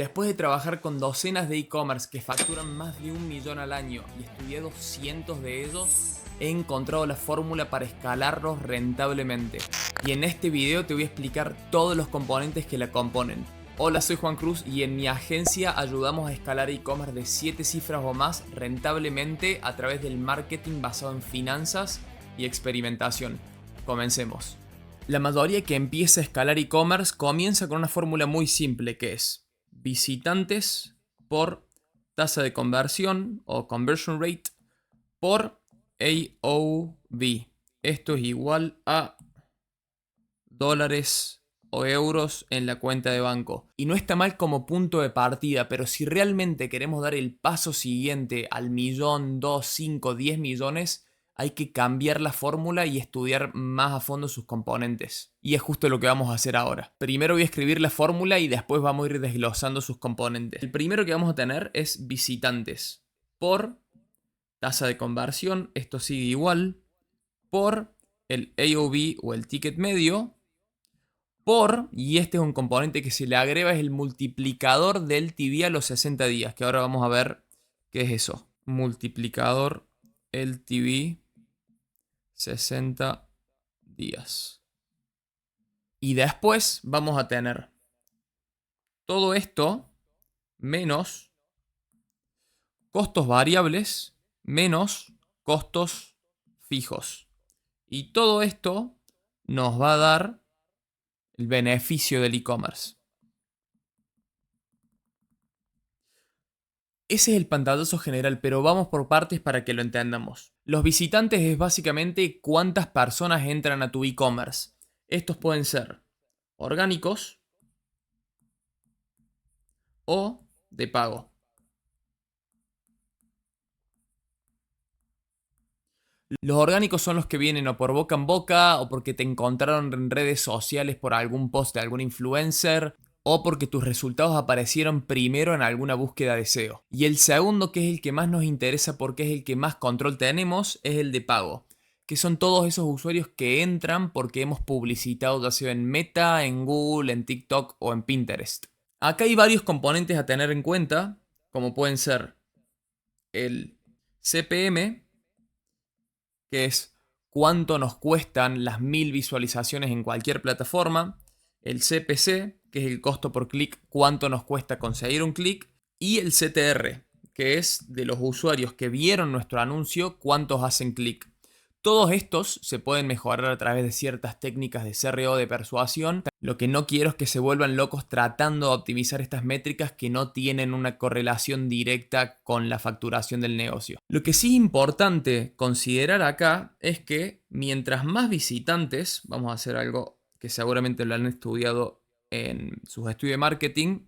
Después de trabajar con docenas de e-commerce que facturan más de 1 millón al año y estudiado cientos de ellos, he encontrado la fórmula para escalarlos rentablemente. Y en este video te voy a explicar todos los componentes que la componen. Hola, soy Juan Cruz y en mi agencia ayudamos a escalar e-commerce de 7 cifras o más rentablemente a través del marketing basado en finanzas y experimentación. Comencemos. La mayoría que empieza a escalar e-commerce comienza con una fórmula muy simple que es visitantes por tasa de conversión o conversion rate por AOV. Esto es igual a dólares o euros en la cuenta de banco. Y no está mal como punto de partida, pero si realmente queremos dar el paso siguiente al millón, 2, 5, 10 millones, hay que cambiar la fórmula y estudiar más a fondo sus componentes. Y es justo lo que vamos a hacer ahora. Primero voy a escribir la fórmula y después vamos a ir desglosando sus componentes. El primero que vamos a tener es visitantes por tasa de conversión, esto sigue igual, por el AOV o el ticket medio, por, y este es un componente que se le agrega, es el multiplicador del LTV a los 60 días, que ahora vamos a ver qué es eso. Multiplicador LTV 60 días. Y después vamos a tener todo esto menos costos variables menos costos fijos. Y todo esto nos va a dar el beneficio del e-commerce. Ese es el pantallazo general, pero vamos por partes para que lo entendamos. Los visitantes es básicamente cuántas personas entran a tu e-commerce. Estos pueden ser orgánicos o de pago. Los orgánicos son los que vienen o por boca en boca o porque te encontraron en redes sociales por algún post de algún influencer o porque tus resultados aparecieron primero en alguna búsqueda de SEO. Y el segundo, que es el que más nos interesa porque es el que más control tenemos, es el de pago, que son todos esos usuarios que entran porque hemos publicitado ya sea en Meta, en Google, en TikTok o en Pinterest. Acá hay varios componentes a tener en cuenta, como pueden ser el CPM, que es cuánto nos cuestan las 1000 visualizaciones en cualquier plataforma, el CPC, que es el costo por clic, cuánto nos cuesta conseguir un clic, y el CTR, que es de los usuarios que vieron nuestro anuncio, cuántos hacen clic. Todos estos se pueden mejorar a través de ciertas técnicas de CRO de persuasión. Lo que no quiero es que se vuelvan locos tratando de optimizar estas métricas que no tienen una correlación directa con la facturación del negocio. Lo que sí es importante considerar acá es que mientras más visitantes, vamos a hacer algo que seguramente lo han estudiado en sus estudios de marketing,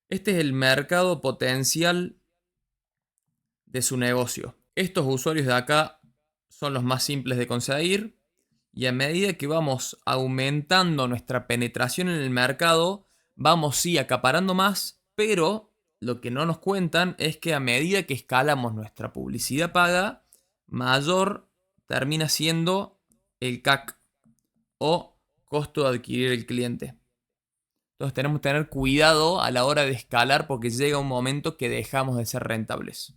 este es el mercado potencial de su negocio. Estos usuarios de acá son los más simples de conseguir y a medida que vamos aumentando nuestra penetración en el mercado, vamos sí acaparando más, pero lo que no nos cuentan es que a medida que escalamos nuestra publicidad paga, mayor termina siendo el CAC o costo de adquirir el cliente. Entonces tenemos que tener cuidado a la hora de escalar porque llega un momento que dejamos de ser rentables.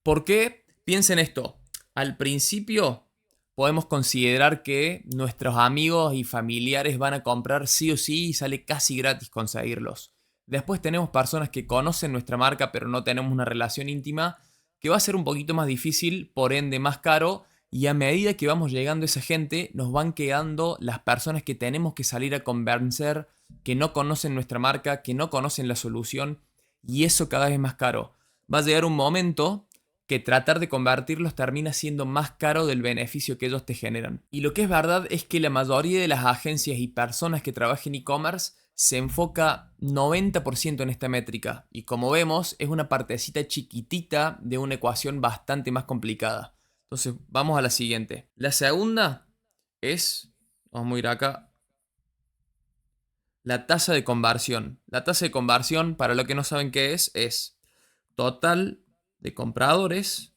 ¿Por qué? Piensen esto. Al principio podemos considerar que nuestros amigos y familiares van a comprar sí o sí y sale casi gratis conseguirlos. Después tenemos personas que conocen nuestra marca pero no tenemos una relación íntima, que va a ser un poquito más difícil, por ende más caro, y a medida que vamos llegando a esa gente nos van quedando las personas que tenemos que salir a convencer, que no conocen nuestra marca, que no conocen la solución, y eso cada vez más caro. Va a llegar un momento que tratar de convertirlos termina siendo más caro del beneficio que ellos te generan. Y lo que es verdad es que la mayoría de las agencias y personas que trabajan en e-commerce se enfoca 90% en esta métrica. Y como vemos, es una partecita chiquitita de una ecuación bastante más complicada. Entonces, vamos a la siguiente. La segunda es, vamos a ir acá, la tasa de conversión. La tasa de conversión, para los que no saben qué es total de compradores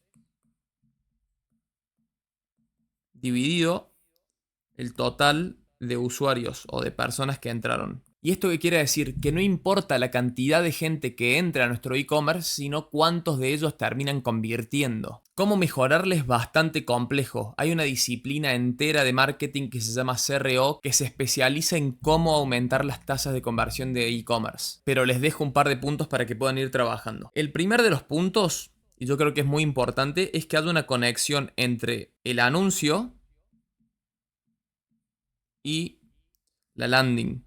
dividido el total de usuarios o de personas que entraron. ¿Y esto qué quiere decir? Que no importa la cantidad de gente que entra a nuestro e-commerce, sino cuántos de ellos terminan convirtiendo. Cómo mejorarles es bastante complejo. Hay una disciplina entera de marketing que se llama CRO que se especializa en cómo aumentar las tasas de conversión de e-commerce. Pero les dejo un par de puntos para que puedan ir trabajando. El primer de los puntos, y yo creo que es muy importante, es que haya una conexión entre el anuncio y la landing.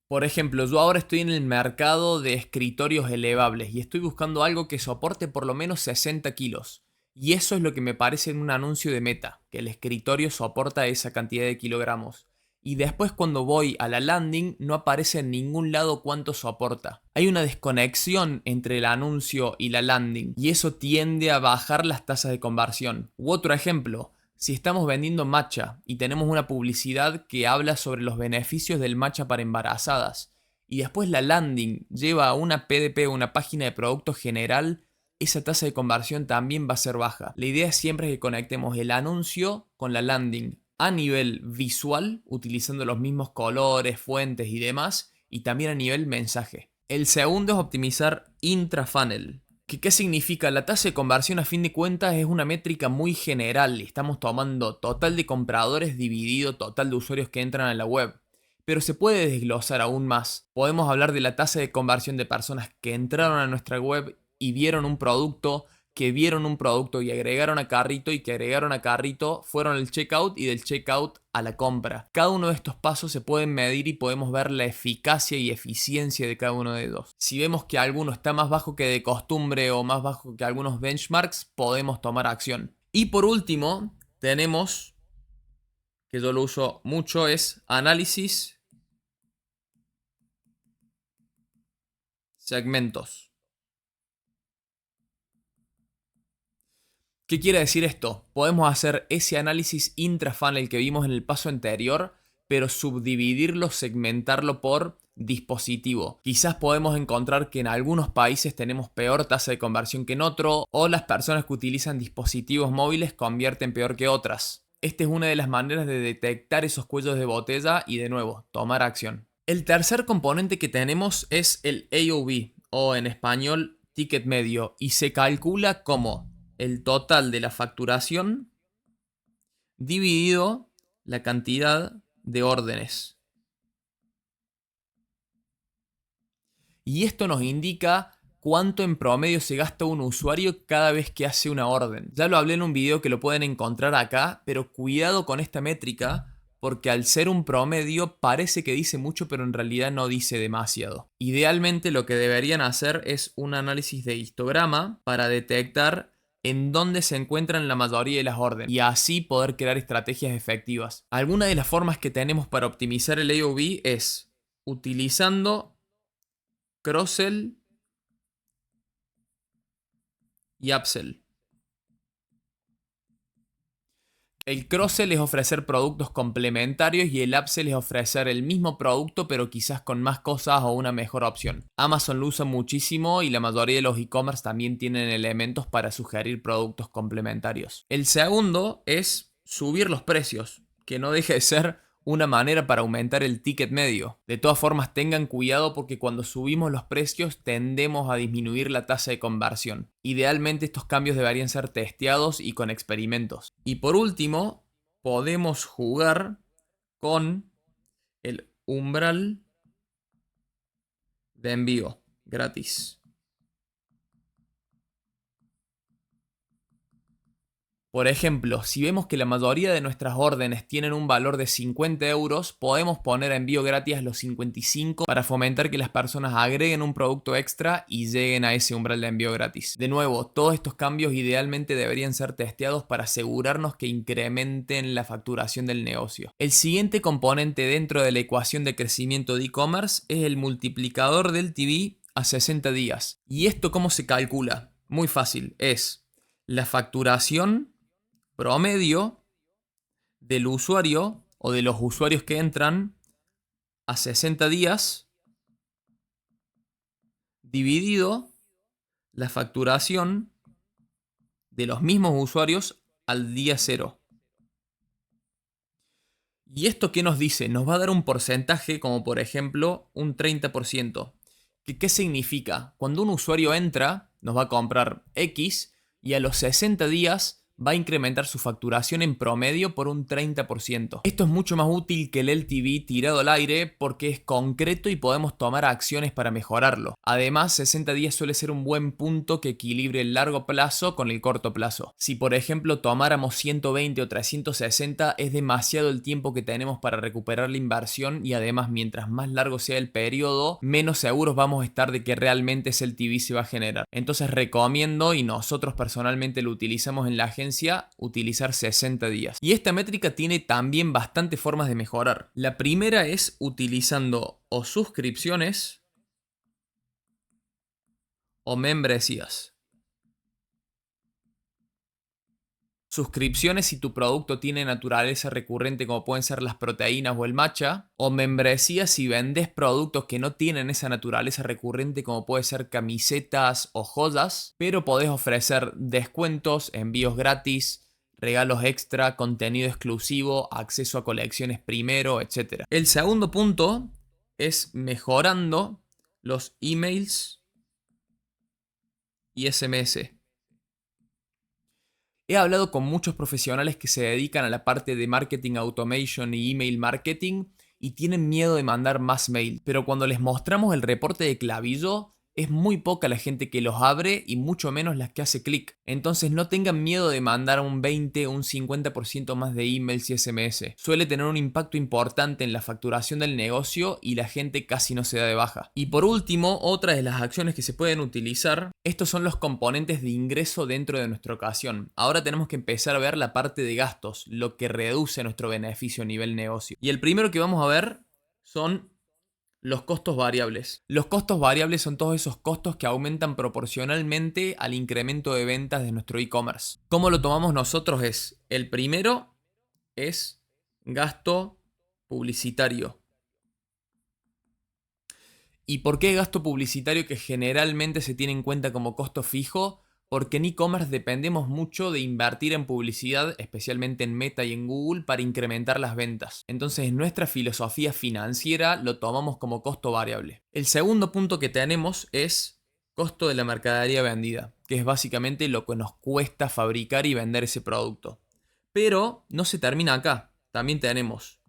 Por ejemplo, yo ahora estoy en el mercado de escritorios elevables y estoy buscando algo que soporte por lo menos 60 kilos. Y eso es lo que me parece en un anuncio de Meta, que el escritorio soporta esa cantidad de kilogramos. Y después cuando voy a la landing no aparece en ningún lado cuánto soporta. Hay una desconexión entre el anuncio y la landing y eso tiende a bajar las tasas de conversión. U otro ejemplo, si estamos vendiendo matcha y tenemos una publicidad que habla sobre los beneficios del matcha para embarazadas y después la landing lleva a una PDP, una página de producto general, esa tasa de conversión también va a ser baja. La idea siempre es que conectemos el anuncio con la landing a nivel visual, utilizando los mismos colores, fuentes y demás, y también a nivel mensaje. El segundo es optimizar intrafunnel. ¿Qué significa? La tasa de conversión a fin de cuentas es una métrica muy general. Estamos tomando total de compradores dividido total de usuarios que entran a la web. Pero se puede desglosar aún más. Podemos hablar de la tasa de conversión de personas que entraron a nuestra web y vieron un producto, que vieron un producto y agregaron a carrito y que agregaron a carrito, fueron al checkout y del checkout a la compra. Cada uno de estos pasos se pueden medir y podemos ver la eficacia y eficiencia de cada uno de ellos. Si vemos que alguno está más bajo que de costumbre o más bajo que algunos benchmarks, podemos tomar acción. Y por último, tenemos, que yo lo uso mucho, es análisis segmentos. ¿Qué quiere decir esto? Podemos hacer ese análisis intrafunnel que vimos en el paso anterior, pero subdividirlo, segmentarlo por dispositivo. Quizás podemos encontrar que en algunos países tenemos peor tasa de conversión que en otro, o las personas que utilizan dispositivos móviles convierten peor que otras. Esta es una de las maneras de detectar esos cuellos de botella y de nuevo, tomar acción. El tercer componente que tenemos es el AOV, o en español, ticket medio, y se calcula como el total de la facturación dividido la cantidad de órdenes. Y esto nos indica cuánto en promedio se gasta un usuario cada vez que hace una orden. Ya lo hablé en un video que lo pueden encontrar acá, pero cuidado con esta métrica porque al ser un promedio parece que dice mucho, pero en realidad no dice demasiado. Idealmente lo que deberían hacer es un análisis de histograma para detectar en dónde se encuentran la mayoría de las órdenes y así poder crear estrategias efectivas. Alguna de las formas que tenemos para optimizar el AOV es utilizando cross-sell y upsell. El cross-sell es ofrecer productos complementarios y el upsell es ofrecer el mismo producto pero quizás con más cosas o una mejor opción. Amazon lo usa muchísimo y la mayoría de los e-commerce también tienen elementos para sugerir productos complementarios. El segundo es subir los precios, que no deja de ser una manera para aumentar el ticket medio. De todas formas, tengan cuidado porque cuando subimos los precios tendemos a disminuir la tasa de conversión. Idealmente estos cambios deberían ser testeados y con experimentos. Y por último, podemos jugar con el umbral de envío gratis. Por ejemplo, si vemos que la mayoría de nuestras órdenes tienen un valor de 50 euros, podemos poner envío gratis los 55 para fomentar que las personas agreguen un producto extra y lleguen a ese umbral de envío gratis. De nuevo, todos estos cambios idealmente deberían ser testeados para asegurarnos que incrementen la facturación del negocio. El siguiente componente dentro de la ecuación de crecimiento de e-commerce es el multiplicador del TV a 60 días. ¿Y esto cómo se calcula? Muy fácil, es la facturación promedio del usuario o de los usuarios que entran a 60 días dividido la facturación de los mismos usuarios al día 0. ¿Y esto qué nos dice? Nos va a dar un porcentaje, como por ejemplo un 30%. ¿Qué significa? Cuando un usuario entra, nos va a comprar X y a los 60 días va a incrementar su facturación en promedio por un 30%. Esto es mucho más útil que el LTV tirado al aire porque es concreto y podemos tomar acciones para mejorarlo. Además, 60 días suele ser un buen punto que equilibre el largo plazo con el corto plazo. Si por ejemplo tomáramos 120 o 360, es demasiado el tiempo que tenemos para recuperar la inversión y además mientras más largo sea el periodo, menos seguros vamos a estar de que realmente ese LTV se va a generar. Entonces recomiendo, y nosotros personalmente lo utilizamos en la agencia, utilizar 60 días. Y esta métrica tiene también bastantes formas de mejorar. La primera es utilizando o suscripciones o membresías. Suscripciones si tu producto tiene naturaleza recurrente como pueden ser las proteínas o el matcha, o membresías si vendes productos que no tienen esa naturaleza recurrente como puede ser camisetas o joyas, pero podés ofrecer descuentos, envíos gratis, regalos extra, contenido exclusivo, acceso a colecciones primero, etc. El segundo punto es mejorando los emails y SMS. He hablado con muchos profesionales que se dedican a la parte de marketing automation y email marketing y tienen miedo de mandar más mail, pero cuando les mostramos el reporte de Klaviyo, es muy poca la gente que los abre y mucho menos las que hace clic. Entonces no tengan miedo de mandar un 20 o un 50% más de emails y SMS. Suele tener un impacto importante en la facturación del negocio y la gente casi no se da de baja. Y por último, otra de las acciones que se pueden utilizar, estos son los componentes de ingreso dentro de nuestra ocasión. Ahora tenemos que empezar a ver la parte de gastos, lo que reduce nuestro beneficio a nivel negocio. Y el primero que vamos a ver son los costos variables. Los costos variables son todos esos costos que aumentan proporcionalmente al incremento de ventas de nuestro e-commerce. ¿Cómo lo tomamos nosotros? El primero es gasto publicitario. ¿Y por qué gasto publicitario que generalmente se tiene en cuenta como costo fijo? Porque en e-commerce dependemos mucho de invertir en publicidad, especialmente en Meta y en Google, para incrementar las ventas. Entonces, en nuestra filosofía financiera lo tomamos como costo variable. El segundo punto que tenemos es costo de la mercadería vendida, que es básicamente lo que nos cuesta fabricar y vender ese producto. Pero no se termina acá. También tenemos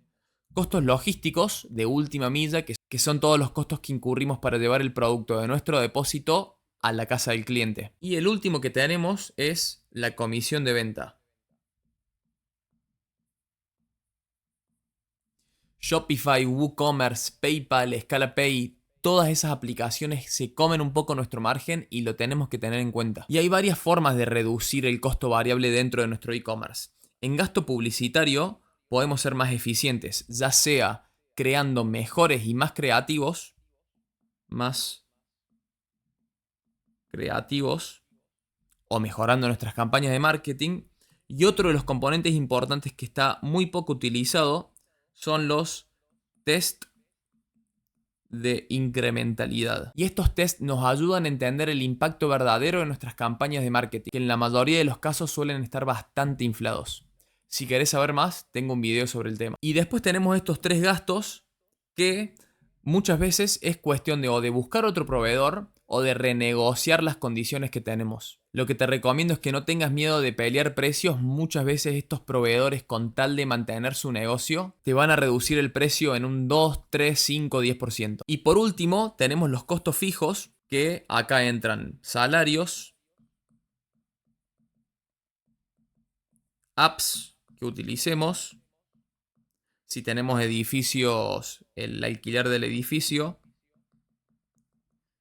costos logísticos de última milla, que son todos los costos que incurrimos para llevar el producto de nuestro depósito a la casa del cliente. Y el último que tenemos es la comisión de venta. Shopify, WooCommerce, PayPal, ScalaPay, todas esas aplicaciones se comen un poco nuestro margen y lo tenemos que tener en cuenta. Y hay varias formas de reducir el costo variable dentro de nuestro e-commerce. En gasto publicitario podemos ser más eficientes, ya sea creando mejores y más creativos o mejorando nuestras campañas de marketing. Y otro de los componentes importantes que está muy poco utilizado son los test de incrementalidad. Y estos tests nos ayudan a entender el impacto verdadero de nuestras campañas de marketing, que en la mayoría de los casos suelen estar bastante inflados. Si querés saber más, tengo un video sobre el tema. Y después tenemos estos tres gastos que muchas veces es cuestión de o de buscar otro proveedor o de renegociar las condiciones que tenemos. Lo que te recomiendo es que no tengas miedo de pelear precios. Muchas veces estos proveedores, con tal de mantener su negocio, te van a reducir el precio en un 2, 3, 5, 10%. Y por último, tenemos los costos fijos, que acá entran salarios, apps que utilicemos, si tenemos edificios, el alquiler del edificio,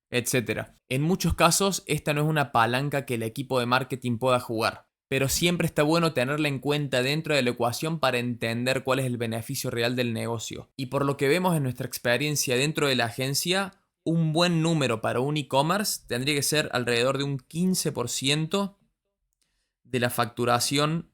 etc. En muchos casos, esta no es una palanca que el equipo de marketing pueda jugar, pero siempre está bueno tenerla en cuenta dentro de la ecuación para entender cuál es el beneficio real del negocio. Y por lo que vemos en nuestra experiencia dentro de la agencia, un buen número para un e-commerce tendría que ser alrededor de un 15% de la facturación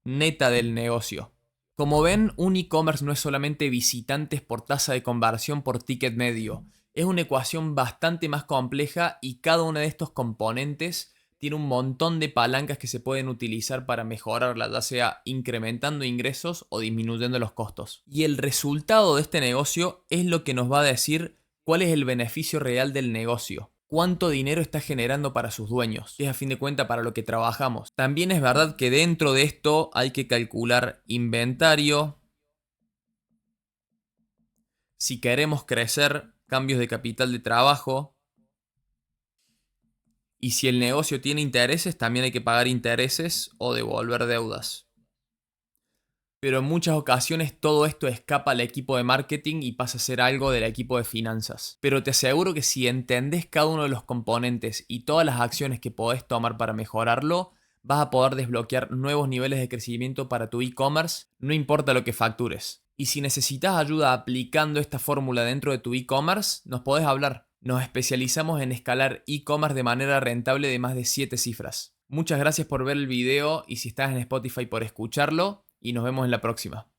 neta del negocio. Como ven, un e-commerce no es solamente visitantes por tasa de conversión por ticket medio. Es una ecuación bastante más compleja y cada uno de estos componentes tiene un montón de palancas que se pueden utilizar para mejorarla, ya sea incrementando ingresos o disminuyendo los costos. Y el resultado de este negocio es lo que nos va a decir cuál es el beneficio real del negocio. Cuánto dinero está generando para sus dueños, que es a fin de cuentas para lo que trabajamos. También es verdad que dentro de esto hay que calcular inventario. Si queremos crecer, cambios de capital de trabajo. Y si el negocio tiene intereses, también hay que pagar intereses o devolver deudas. Pero en muchas ocasiones todo esto escapa al equipo de marketing y pasa a ser algo del equipo de finanzas. Pero te aseguro que si entendés cada uno de los componentes y todas las acciones que podés tomar para mejorarlo, vas a poder desbloquear nuevos niveles de crecimiento para tu e-commerce, no importa lo que factures. Y si necesitas ayuda aplicando esta fórmula dentro de tu e-commerce, nos podés hablar. Nos especializamos en escalar e-commerce de manera rentable de más de 7 cifras. Muchas gracias por ver el video y si estás en Spotify por escucharlo, y nos vemos en la próxima.